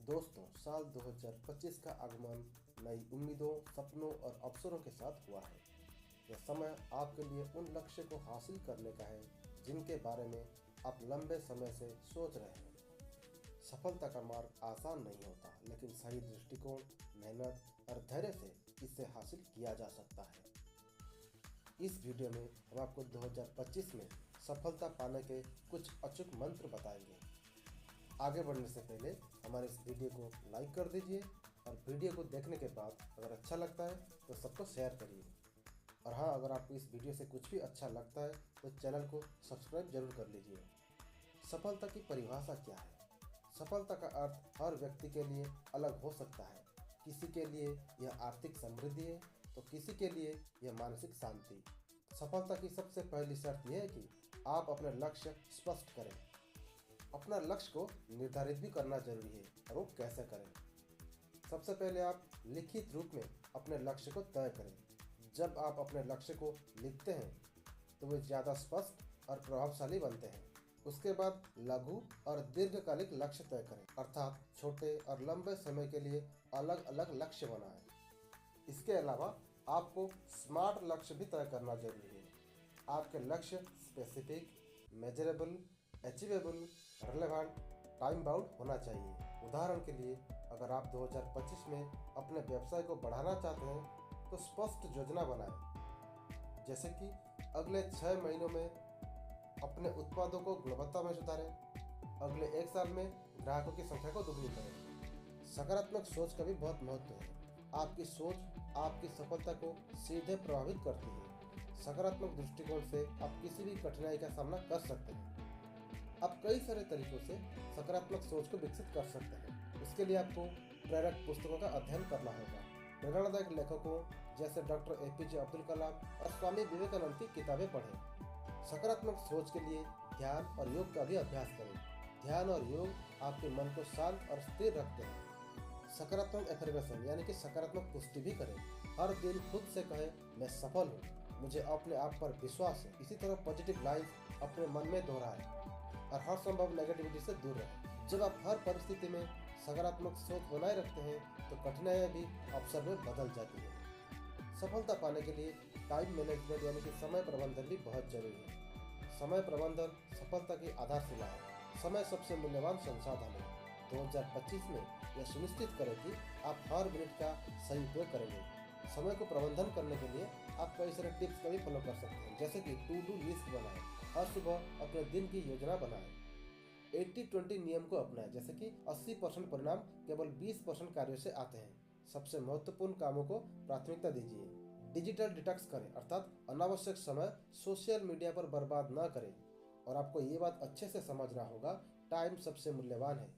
दोस्तों, साल 2025 का आगमन नई उम्मीदों, सपनों और अवसरों के साथ हुआ है। यह समय आपके लिए उन लक्ष्य को हासिल करने का है जिनके बारे में आप लंबे समय से सोच रहे हैं। सफलता का मार्ग आसान नहीं होता, लेकिन सही दृष्टिकोण, मेहनत और धैर्य से इसे हासिल किया जा सकता है। इस वीडियो में हम आपको 2025 में सफलता पाने के कुछ अचूक मंत्र बताएंगे। आगे बढ़ने से पहले हमारे इस वीडियो को लाइक कर दीजिए और वीडियो को देखने के बाद अगर अच्छा लगता है तो सबको शेयर करिए। और हाँ, अगर आपको इस वीडियो से कुछ भी अच्छा लगता है तो चैनल को सब्सक्राइब जरूर कर लीजिए। सफलता की परिभाषा क्या है? सफलता का अर्थ हर व्यक्ति के लिए अलग हो सकता है। किसी के लिए यह आर्थिक समृद्धि है तो किसी के लिए यह मानसिक शांति। सफलता की सबसे पहली शर्त यह है कि आप अपने लक्ष्य स्पष्ट करें। अपना लक्ष्य को निर्धारित भी करना जरूरी है और वो कैसे करें। सबसे पहले आप लिखित रूप में अपने लक्ष्य को तय करें। जब आप अपने लक्ष्य को लिखते हैं तो वे ज़्यादा स्पष्ट और प्रभावशाली बनते हैं। उसके बाद लघु और दीर्घकालिक लक्ष्य तय करें, अर्थात छोटे और लंबे समय के लिए अलग अलग लक्ष्य बनाएं। इसके अलावा आपको स्मार्ट लक्ष्य भी तय करना जरूरी है। आपके लक्ष्य specific, measurable, achievable, relevant, time bound होना चाहिए। उदाहरण के लिए, अगर आप 2025 में अपने व्यवसाय को बढ़ाना चाहते हैं तो स्पष्ट योजना बनाएं, जैसे कि अगले 6 महीनों में अपने उत्पादों को गुणवत्ता में सुधारें, अगले 1 साल में ग्राहकों की संख्या को दोगुनी करें। सकारात्मक सोच का भी बहुत महत्व है। आपकी सोच आपकी सफलता को सीधे प्रभावित करती है। सकारात्मक दृष्टिकोण से आप किसी भी कठिनाई का सामना कर सकते हैं। आप कई सारे तरीकों से सकारात्मक सोच को विकसित कर सकते हैं। उसके लिए आपको प्रेरक पुस्तकों का अध्ययन करना होगा। प्रेरणादायक लेखकों जैसे डॉक्टर APJ अब्दुल कलाम और स्वामी विवेकानंद की किताबें पढ़ें। सकारात्मक सोच के लिए ध्यान और योग का भी अभ्यास करें। ध्यान और योग आपके मन को शांत और स्थिर रखते हैं। सकारात्मक एफर्मेशन यानी कि सकारात्मक पुष्टि भी करें। हर दिन खुद से कहें, मैं सफल हूँ, मुझे अपने आप पर विश्वास है। इसी तरह पॉजिटिव लाइन्स अपने मन में दोहराएं और हर संभव नेगेटिविटी से दूर रहें। जब आप हर परिस्थिति में सकारात्मक सोच बनाए रखते हैं तो कठिनाइयाँ भी अवसर में बदल जाती है। सफलता पाने के लिए टाइम मैनेजमेंट यानी कि समय प्रबंधन भी बहुत जरूरी है। समय प्रबंधन सफलता की आधारशिला है। समय सबसे मूल्यवान संसाधन है। 2025 में यह सुनिश्चित करें कि आप हर मिनट का सही उपयोग करेंगे। समय को प्रबंधन करने के लिए आप कई सारे टिप्स का भी फॉलो कर सकते हैं, जैसे कि टू डू लिस्ट बनाएं, हर सुबह अपने दिन की योजना बनाएं, 80-20 नियम को अपनाएं, जैसे कि 80% परिणाम केवल 20% कार्यों से आते हैं। सबसे महत्वपूर्ण कामों को प्राथमिकता दीजिए। डिजिटल डिटॉक्स करें, अर्थात अनावश्यक समय सोशल मीडिया पर बर्बाद न करें। और आपको ये बात अच्छे से समझना होगा, टाइम सबसे मूल्यवान है।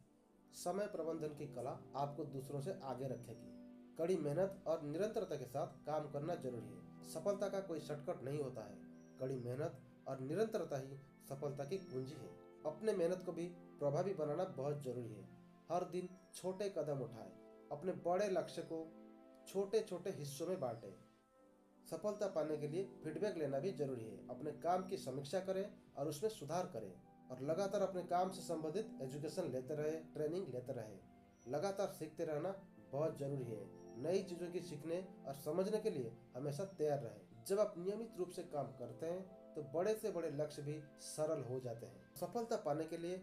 समय प्रबंधन की कला आपको दूसरों से आगे रखेगी। कड़ी मेहनत और निरंतरता के साथ काम करना जरूरी है। सफलता का कोई शॉर्टकट नहीं होता है। कड़ी मेहनत और निरंतरता ही सफलता की कुंजी है। अपने मेहनत को भी प्रभावी बनाना बहुत जरूरी है। हर दिन छोटे कदम उठाएं। अपने बड़े लक्ष्य को छोटे छोटे हिस्सों में बांटें। सफलता पाने के लिए फीडबैक लेना भी जरूरी है। अपने काम की समीक्षा करें और उसमें सुधार करें और लगातार अपने काम से संबंधित एजुकेशन लेते रहे, ट्रेनिंग लेते रहे। लगातार सीखते रहना बहुत जरूरी है। नई चीजों की सीखने और समझने के लिए हमेशा तैयार रहें। जब आप नियमित रूप से काम करते हैं तो बड़े से बड़े लक्ष्य भी सरल हो जाते हैं। सफलता पाने के लिए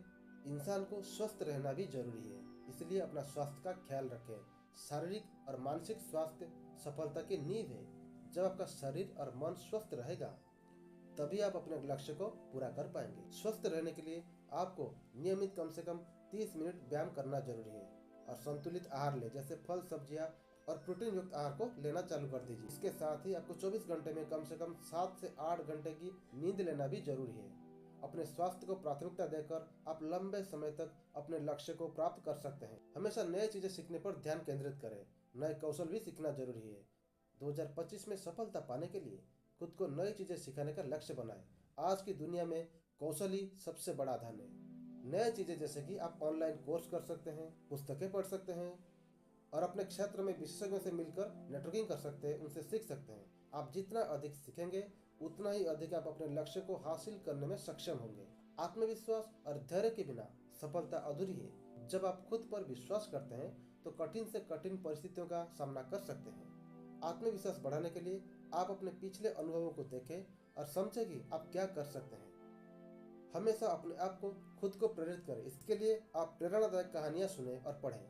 इंसान को स्वस्थ रहना भी जरूरी है, इसलिए अपना स्वास्थ्य का ख्याल रखें। शारीरिक और मानसिक स्वास्थ्य सफलता की नींव है। जब आपका शरीर और मन स्वस्थ रहेगा तभी आप अपने लक्ष्य को पूरा कर पाएंगे। स्वस्थ रहने के लिए आपको नियमित कम से कम 30 मिनट व्यायाम करना जरूरी है और संतुलित आहार ले, जैसे फल, सब्जियां और प्रोटीन युक्त आहार को लेना चालू कर दीजिए। इसके साथ ही आपको 24 घंटे में कम से कम 7 से 8 घंटे की नींद लेना भी जरूरी है। अपने स्वास्थ्य को प्राथमिकता देकर आप लंबे समय तक अपने लक्ष्य को प्राप्त कर सकते हैं। हमेशा नए चीजें सीखने पर ध्यान केंद्रित करें। नए कौशल भी सीखना जरूरी है। 2025 में सफलता पाने के लिए खुद को नई चीजें सिखाने का लक्ष्य बनाएं। आज की दुनिया में कौशल ही सबसे बड़ा धन है। नए चीजें जैसे कि आप ऑनलाइन कोर्स कर सकते हैं, पुस्तकें पढ़ सकते हैं और अपने क्षेत्र में विशेषज्ञों से मिलकर नेटवर्किंग कर सकते हैं, उनसे सीख सकते हैं। आप जितना अधिक सीखेंगे उतना ही अधिक आप अपने लक्ष्य को हासिल करने में सक्षम होंगे। आत्मविश्वास और धैर्य के बिना सफलता अधूरी है। जब आप खुद पर विश्वास करते हैं तो कठिन से कठिन परिस्थितियों का सामना कर सकते हैं। आत्मविश्वास बढ़ाने के लिए आप अपने पिछले अनुभवों को देखें और समझें कि आप क्या कर सकते हैं। हमेशा अपने आप को खुद को प्रेरित करें। इसके लिए आप प्रेरणादायक कहानियां सुनें और पढ़ें।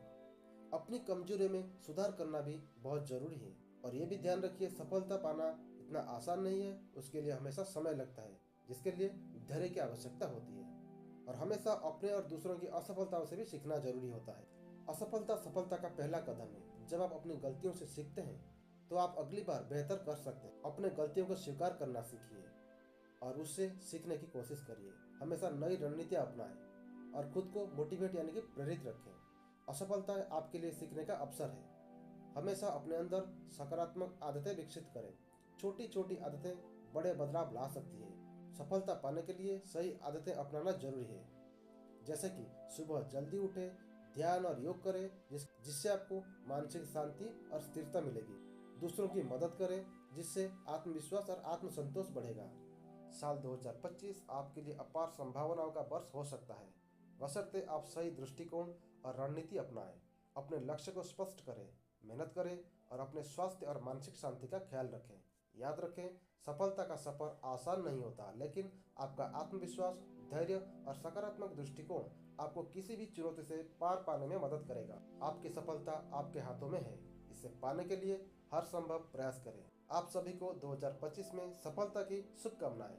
अपनी कमजोरियों में सुधार करना भी बहुत जरूरी है। और ये भी ध्यान रखिए, सफलता पाना इतना आसान नहीं है, उसके लिए हमेशा समय लगता है, जिसके लिए धैर्य की आवश्यकता होती है। और हमेशा अपने और दूसरों की असफलताओं से भी सीखना जरूरी होता है। असफलता सफलता का पहला कदम है। जब आप अपनी गलतियों से सीखते हैं तो आप अगली बार बेहतर कर सकते हैं। अपने गलतियों को स्वीकार करना सीखिए और उससे सीखने की कोशिश करिए। हमेशा नई रणनीतियां अपनाएं और खुद को मोटिवेट यानी कि प्रेरित रखें। असफलता आपके लिए सीखने का अवसर है। हमेशा अपने अंदर सकारात्मक आदतें विकसित करें। छोटी छोटी आदतें बड़े बदलाव ला सकती है। सफलता पाने के लिए सही आदतें अपनाना जरूरी है, जैसे कि सुबह जल्दी उठें, ध्यान और योग करें, जिससे आपको मानसिक शांति और स्थिरता मिलेगी। दूसरों की मदद करें, जिससे आत्मविश्वास और आत्मसंतोष बढ़ेगा। साल 2025 आपके लिए अपार संभावनाओं का वर्ष हो सकता है, बशर्ते आप सही दृष्टिकोण और रणनीति अपनाएं। अपने लक्ष्य को स्पष्ट करें, मेहनत करें और अपने स्वास्थ्य और मानसिक शांति का ख्याल रखें। याद रखें, सफलता का सफर आसान नहीं होता, लेकिन आपका आत्मविश्वास, धैर्य और सकारात्मक दृष्टिकोण आपको किसी भी चुनौती से पार पाने में मदद करेगा। आपकी सफलता आपके हाथों में है। इसे पाने के लिए हर संभव प्रयास करें। आप सभी को 2025 में सफलता की शुभकामनाएं।